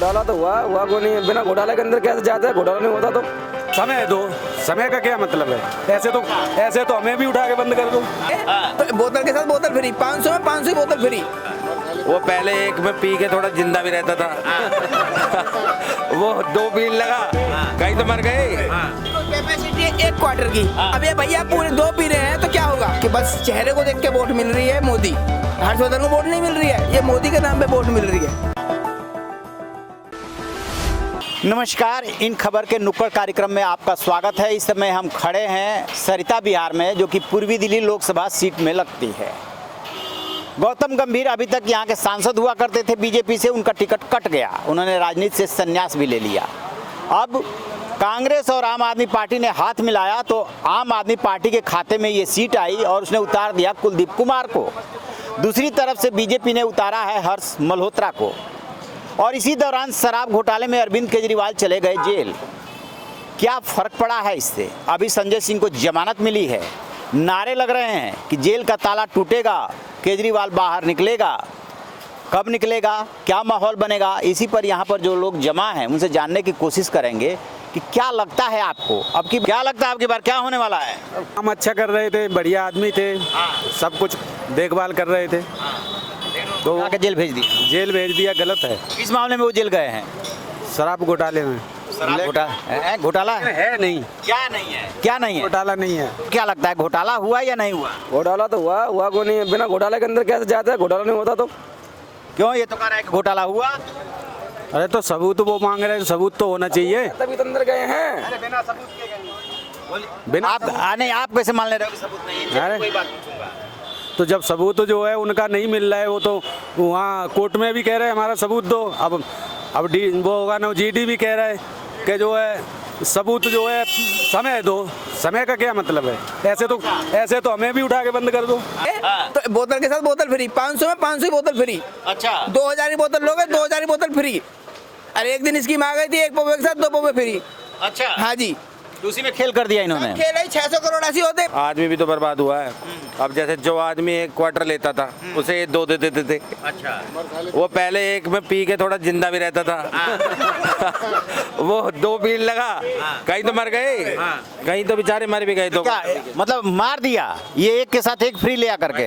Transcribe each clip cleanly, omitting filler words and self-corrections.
घोटाला तो हुआ को नहीं, बिना घोटाले के अंदर कैसे जाता है? घोटाला नहीं होता तो समय दो, समय का क्या मतलब है? ऐसे तो हमें भी उठा के बंद कर दो। तो बोतल के साथ बोतल फ्री, 500 में 500 की बोतल फ्री। वो पहले एक में पी के थोड़ा जिंदा भी रहता था वो 2 पीने लगा, कहीं तो मर गए। कैपेसिटी है 1 क्वार्टर की। अब ये भैया पूरे 2 पी रहे हैं तो क्या होगा कि बस चेहरे को देख के वोट मिल रही है मोदी, हर्षवर्धन को वोट नहीं मिल रही है, ये मोदी के नाम पे वोट मिल रही है। नमस्कार, इन खबर के नुक्कड़ कार्यक्रम में आपका स्वागत है। इस समय हम खड़े हैं सरिता बिहार में, जो कि पूर्वी दिल्ली लोकसभा सीट में लगती है। गौतम गंभीर अभी तक यहाँ के सांसद हुआ करते थे बीजेपी से, उनका टिकट कट गया, उन्होंने राजनीति से संन्यास भी ले लिया। अब कांग्रेस और आम आदमी पार्टी ने हाथ मिलाया तो आम आदमी पार्टी के खाते में ये सीट आई और उसने उतार दिया कुलदीप कुमार को। दूसरी तरफ से बीजेपी ने उतारा है हर्ष मल्होत्रा को। और इसी दौरान शराब घोटाले में अरविंद केजरीवाल चले गए जेल। क्या फर्क पड़ा है इससे? अभी संजय सिंह को जमानत मिली है, नारे लग रहे हैं कि जेल का ताला टूटेगा, केजरीवाल बाहर निकलेगा। कब निकलेगा, क्या माहौल बनेगा, इसी पर यहाँ पर जो लोग जमा हैं उनसे जानने की कोशिश करेंगे कि क्या लगता है आपको, अब की क्या लगता है आपकी बार क्या होने वाला है? हम अच्छा कर रहे थे, बढ़िया आदमी थे, सब कुछ देखभाल कर रहे थे, तो आके जेल भेज दिया। जेल भेज दिया, गलत है। किस मामले में वो जेल गए हैं? शराब घोटाले में। घोटाला है नहीं, क्या नहीं है? क्या नहीं है? घोटाला नहीं है। क्या लगता है घोटाला हुआ या नहीं हुआ? घोटाला तो हुआ को नहीं, बिना घोटाले के अंदर कैसे जाता है? घोटाला नहीं होता तो क्यों ये तो कह रहा है कि घोटाला हुआ? अरे तो सबूत वो मांग रहे हैं, सबूत तो होना चाहिए। तभी तो अंदर गए हैं। अरे बिना सबूत के गए। बिना आप नहीं, आप कैसे मान ले रहे हो कि सबूत नहीं है? अरे कोई बात पूछूंगा। तो जब सबूत जो है उनका नहीं मिल रहा है, वो तो वहाँ कोर्ट में भी कह रहे हैं हमारा सबूत दो। अब वो होगा ना, जीडी भी कह रहा है कि जो है सबूत जो है समय दो। समय का क्या मतलब है? ऐसे तो हमें भी उठा के बंद कर दो। तो बोतल के साथ बोतल फ्री, 500 में 500 की बोतल फ्री। अच्छा, 2000 की बोतल लोगे, 2000 की बोतल फ्री। अरे एक दिन स्कीम आ गई थी, 1 पौवे के साथ 2 पौवे फ्री। अच्छा, हाँ जी, उसी में खेल कर दिया इन्होंने। खेल है, 600 करोड़ ऐसे होते। आदमी भी तो बर्बाद हुआ है। अब जैसे जो आदमी 1 क्वार्टर लेता था उसे 2 दे देते थे। अच्छा, वो पहले एक में पी के थोड़ा जिंदा भी रहता था वो 2 पीने लगा, कहीं तो मर गए, कहीं तो बेचारे मर भी गए। तो क्या मतलब मार दिया? ये एक के साथ एक फ्री ले करके।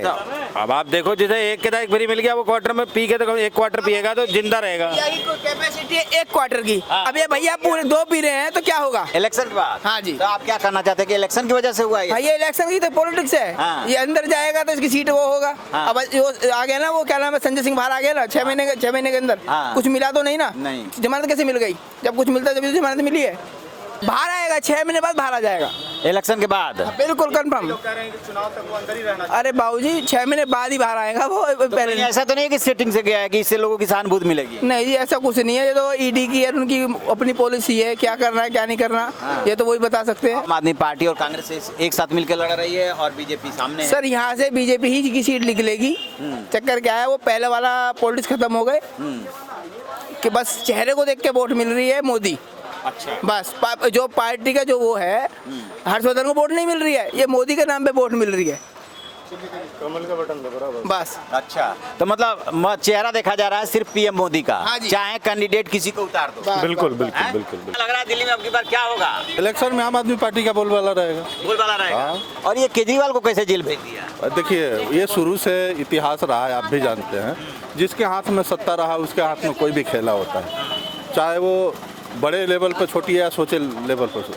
अब आप देखो, जिसे एक के साथ एक फ्री मिल गया, वो क्वार्टर में पी के तो 1 क्वार्टर पिएगा तो जिंदा रहेगा। कैपेसिटी है 1 क्वार्टर की। अब ये भैया पूरे 2 पी रहे हैं तो क्या होगा? इलेक्शन के बाद? हाँ जी। तो आप क्या करना चाहते हैं कि इलेक्शन की वजह से हुआ ये? ये इलेक्शन की तो पॉलिटिक्स है। हाँ। ये अंदर जाएगा तो इसकी सीट वो होगा। हाँ। अब जो आ गया ना, वो क्या नाम है, संजय सिंह बाहर आ गया ना, 6 महीने के अंदर। हाँ। कुछ मिला तो नहीं ना? नहीं। जमानत कैसे मिल गई? जब कुछ मिलता है तभी तो जमानत मिली है। बाहर आएगा, 6 महीने बाद बाहर आ जाएगा। इलेक्शन के बाद? बिल्कुल कंफर्म। अरे बाबूजी, 6 महीने बाद ही बाहर आएगा वो, पहले नहीं। ऐसा तो नहीं है कि सेटिंग से गया है कि इससे लोगों की सहानुभूति मिलेगी? नहीं जी, ऐसा कुछ नहीं है। ये तो ईडी की है, उनकी अपनी पॉलिसी है, क्या करना है क्या नहीं करना, ये तो वही बता सकते हैं। आम आदमी पार्टी और कांग्रेस एक साथ मिलकर लड़ रही है और बीजेपी सामने है। सर, यहाँ से बीजेपी ही की सीट निकलेगी। चक्कर क्या है, वो पहले वाला पॉलिटिक्स खत्म हो गए कि बस चेहरे को देख के वोट मिल रही है मोदी। अच्छा, बस जो पार्टी का जो वो है, हर्षवर्धन को वोट नहीं मिल रही है, ये मोदी के नाम पे वोट मिल रही है। कमल का बटन दबा बस। अच्छा, तो मतलब चेहरा देखा जा रहा है सिर्फ पीएम मोदी का। हाँ जी। चाहे कैंडिडेट किसी को उतार दो। बिल्कुल हैं? बिल्कुल। लग रहा है दिल्ली में अब की बार क्या होगा? इलेक्शन में आम आदमी पार्टी का बोलबाला रहेगा। बोलबाला रहेगा। और ये केजरीवाल को कैसे जेल भेज दिया? देखिए, ये शुरू से इतिहास रहा है, आप भी जानते हैं। जिसके हाथ में सत्ता रहा उसके हाथ में कोई भी खेला होता है, चाहे वो बड़े लेवल पर छोटी या छोटे लेवल पर,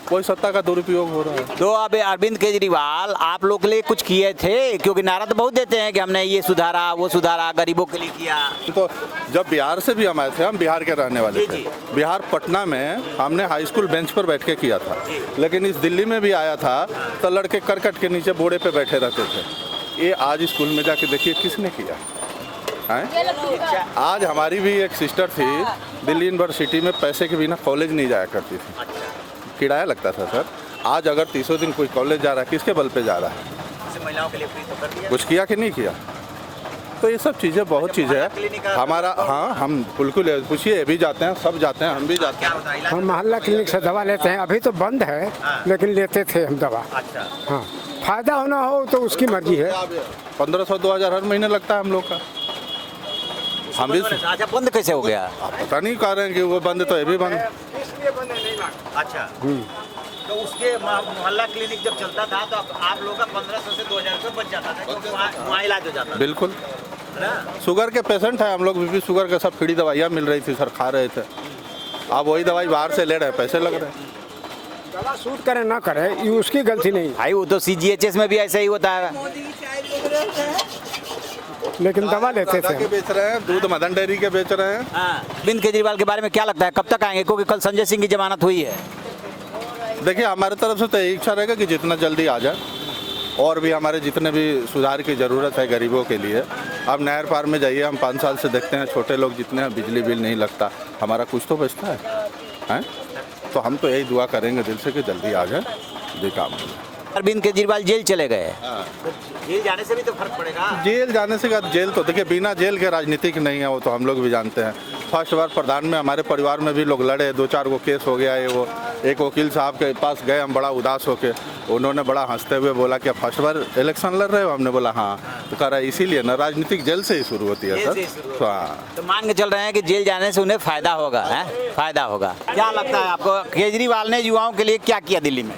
कोई सत्ता का दुरुपयोग हो रहा है। तो अब अरविंद केजरीवाल आप लोग के लिए कुछ किए थे? क्योंकि नारा तो बहुत देते हैं कि हमने ये सुधारा वो सुधारा, गरीबों के लिए किया। तो जब बिहार से भी हम आए थे, हम बिहार के रहने वाले थे। बिहार पटना में हमने हाई स्कूल बेंच पर बैठ के किया था, लेकिन इस दिल्ली में भी आया था तो लड़के करकट के नीचे बोड़े पे बैठे रहते थे। ये आज स्कूल में जाके देखिए किसने किया है। आज हमारी भी एक सिस्टर थी, दिल्ली यूनिवर्सिटी में पैसे के बिना कॉलेज नहीं जाया करती थी, किराया लगता था सर। आज अगर 30 दिन कोई कॉलेज जा रहा है, किसके बल पे जा रहा है? महिलाओं के लिए फ्री तो कर दिया। कुछ किया कि नहीं किया? तो ये सब चीज़ें बहुत चीज़ें है हमारा। हाँ, हम बिल्कुल पूछिए, भी जाते हैं, सब जाते हैं, हम भी जाते हैं। हम मोहल्ला क्लिनिक से दवा लेते हैं। अभी तो बंद है, लेकिन लेते थे हम दवा। अच्छा, हाँ, फायदा होना हो तो उसकी मर्जी है। 1500-2000 हर महीने लगता है हम लोग का। हम भी अच्छा, बंद कैसे हो गया? पता नहीं कह रहे हैं कि वो बंद तो ये भी बंद। अच्छा, तो उसके मोहल्ला क्लिनिक जब चलता था तो आप लोगों का 1500 से 2000 रुपये बच जाता था, क्योंकि वहाँ इलाज हो जाता था। बिल्कुल, है ना? शुगर के पेशेंट है हम लोग, बीपी शुगर के सब फ्री दवाइयाँ मिल रही थी सर, खा रहे थे। आप वही दवाई बाहर से ले रहे हैं, पैसे लग रहे हैं। दवा सूट करे ना करे ये उसकी गलती नहीं, भाई वो तो CGHS में भी ऐसा ही होता है। लेकिन दवा लेते थे के हम। बेच रहे हैं, दूध मदन डेयरी के बेच रहे हैं। अरविंद केजरीवाल के बारे में क्या लगता है, कब तक आएंगे? क्योंकि कल संजय सिंह की जमानत हुई है। देखिए हमारे तरफ से तो यही इच्छा रहेगा कि जितना जल्दी आ जाए, और भी हमारे जितने भी सुधार की ज़रूरत है गरीबों के लिए। अब नहर पार में जाइए, हम 5 साल से देखते हैं, छोटे लोग जितने हैं बिजली बिल नहीं लगता, हमारा कुछ तो बचता है? तो हम तो यही दुआ करेंगे दिल से कि जल्दी आ जाए, ये काम। अरविंद केजरीवाल जेल चले गए, जेल जाने से भी तो फर्क पड़ेगा। जेल जाने से जेल तो देखिए बिना जेल के राजनीतिक नहीं है, वो तो हम लोग भी जानते हैं। फर्स्ट बार प्रधान में हमारे परिवार में भी लोग लड़े, 2-4 गो केस हो गया है। वो एक वकील साहब के पास गए हम बड़ा उदास होके, उन्होंने बड़ा हंसते हुए बोला कि फर्स्ट बार इलेक्शन लड़ रहे हो? हमने बोला हाँ। तो कह रहा है इसीलिए ना, राजनीतिक जेल से ही शुरू होती है सर। तो हाँ, तो मान के चल रहे हैं कि जेल जाने से उन्हें फायदा होगा, है? फायदा होगा। क्या लगता है आपको, केजरीवाल ने युवाओं के लिए क्या किया दिल्ली में?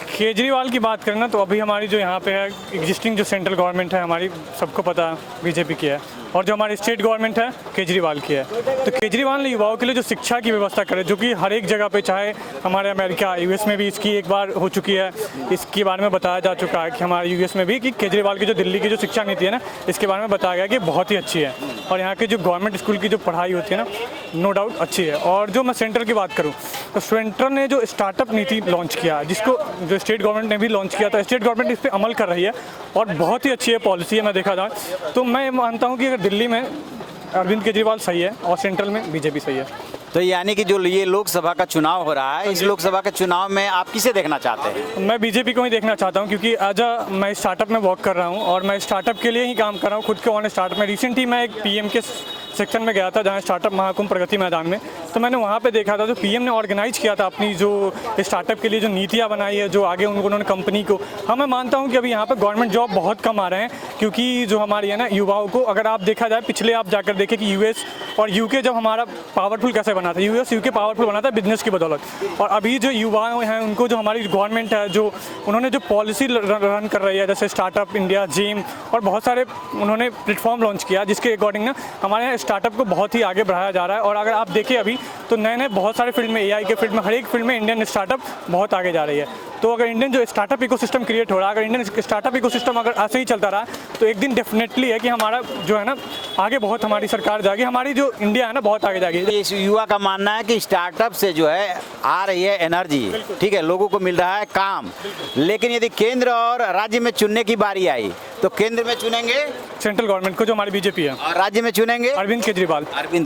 केजरीवाल की बात करें ना, तो अभी हमारी जो यहाँ पे है एग्जिस्टिंग जो सेंट्रल गवर्नमेंट है हमारी, सबको पता है बीजेपी की है, और जो हमारी स्टेट गवर्नमेंट है केजरीवाल की है। तो केजरीवाल ने युवाओं के लिए जो शिक्षा की व्यवस्था करे, जो कि हर एक जगह पे, चाहे हमारे अमेरिका US में भी इसकी एक बार हो चुकी है, इसके बारे में बताया जा चुका है कि हमारे US में भी कि केजरीवाल की जो दिल्ली की जो शिक्षा नीति है ना, इसके बारे में बताया गया कि बहुत ही अच्छी है, और यहाँ की जो गवर्नमेंट स्कूल की जो पढ़ाई होती है ना, नो डाउट अच्छी है। और जो मैं सेंटर की बात करूँ तो सेंटर ने जो स्टार्टअप नीति लॉन्च किया, जिसको जो स्टेट गवर्नमेंट ने भी लॉन्च किया था, स्टेट गवर्नमेंट इस पर अमल कर रही है और बहुत ही अच्छी है पॉलिसी है। मैं देखा जाए तो मैं मानता हूँ कि अगर दिल्ली में अरविंद केजरीवाल सही है और सेंट्रल में बीजेपी सही है। तो यानी कि जो ये लोकसभा का चुनाव हो रहा है, इस लोकसभा के चुनाव में आप किसे देखना चाहते हैं? मैं बीजेपी को ही देखना चाहता हूं, क्योंकि मैं स्टार्टअप में वर्क कर रहा हूं और मैं स्टार्टअप के लिए ही काम कर रहा हूं, खुद के ऑन स्टार्टअप में। रिसेंट ही मैं एक PM के सेक्शन में गया था, जहां स्टार्टअप महाकुंभ प्रगति मैदान में, तो मैंने वहां पे देखा था जो PM ने ऑर्गेनाइज किया था अपनी जो स्टार्टअप के लिए जो नीतियाँ बनाई है, जो आगे उन्होंने कंपनी को। हाँ, मैं मानता हूँ कि अभी यहाँ पर गवर्नमेंट जॉब बहुत कम आ रहे हैं, क्योंकि जो हमारी है ना युवाओं को, अगर आप देखा जाए पिछले आप जाकर देखें कि US और UK जब हमारा पावरफुल कैसे बना था, US UK पावरफुल बना था बिजनेस की बदौलत, और अभी जो युवा हैं उनको जो हमारी गवर्नमेंट है, जो उन्होंने जो पॉलिसी रन कर रही है, जैसे स्टार्टअप इंडिया, जेम और बहुत सारे उन्होंने प्लेटफॉर्म लॉन्च किया, जिसके अकॉर्डिंग ना हमारे यहाँ स्टार्टअप को बहुत ही आगे बढ़ाया जा रहा है। और अगर आप देखें अभी तो नए नए बहुत सारे फील्ड में, AI के फील्ड में, हर एक फील्ड में इंडियन स्टार्टअप बहुत आगे जा रही है। तो अगर इंडियन जो स्टार्टअप इकोसिस्टम क्रिएट हो रहा है, अगर इंडियन स्टार्टअप इकोसिस्टम अगर ऐसे ही चलता रहा, तो एक दिन डेफिनेटली है कि हमारा जो है ना आगे बहुत हमारी सरकार जाएगी, हमारी जो इंडिया है ना बहुत आगे जाएगी। इस युवा का मानना है कि स्टार्टअप से जो है आ रही है एनर्जी, ठीक है, लोगों को मिल रहा है काम, लेकिन यदि केंद्र और राज्य में चुनने की बारी आई तो केंद्र में चुनेंगे सेंट्रल गवर्नमेंट को, जो हमारी बीजेपी है, और राज्य में चुनेंगे अरविंद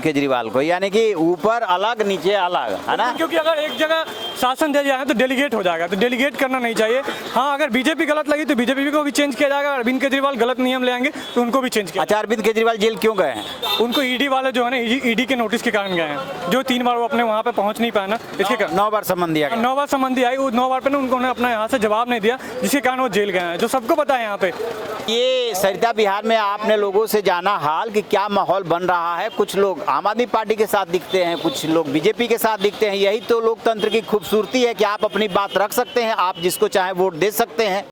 केजरीवाल को। यानी कि ऊपर अलग नीचे अलग, है ना? क्योंकि अगर एक जगह शासन दे जाए तो डेलीगेट हो जाएगा, तो डेलीगेट करना नहीं चाहिए। हाँ, अगर बीजेपी गलत लगी तो बीजेपी को भी चेंज किया जाएगा, अरविंद केजरीवाल गलत नियम ले आएंगे तो उनको भी चेंज किया। अच्छा, अरविंद केजरीवाल जेल क्यों गए हैं? उनको ED वाले जो है ना, ED के नोटिस के कारण गए हैं, जो 3 बार वो अपने वहाँ पे पहुँच नहीं पाया ना, इसके कारण 9 बार सम्मन दिया गया। 9 बार संबंधी आई, वो 9 बार पे ना उन्होंने अपना यहाँ से जवाब नहीं दिया, जिसके कारण वो जेल गए हैं, जो सबको पता है यहाँ पे। ये सरिता बिहार में आपने लोगों से जाना हाल कि क्या माहौल बन रहा है। कुछ लोग आम आदमी पार्टी के साथ दिखते हैं, कुछ लोग बीजेपी के साथ दिखते हैं। यही तो लोकतंत्र की खूबसूरती है कि आप अपनी बात रख सकते हैं, आप जिसको चाहे वोट दे सकते हैं।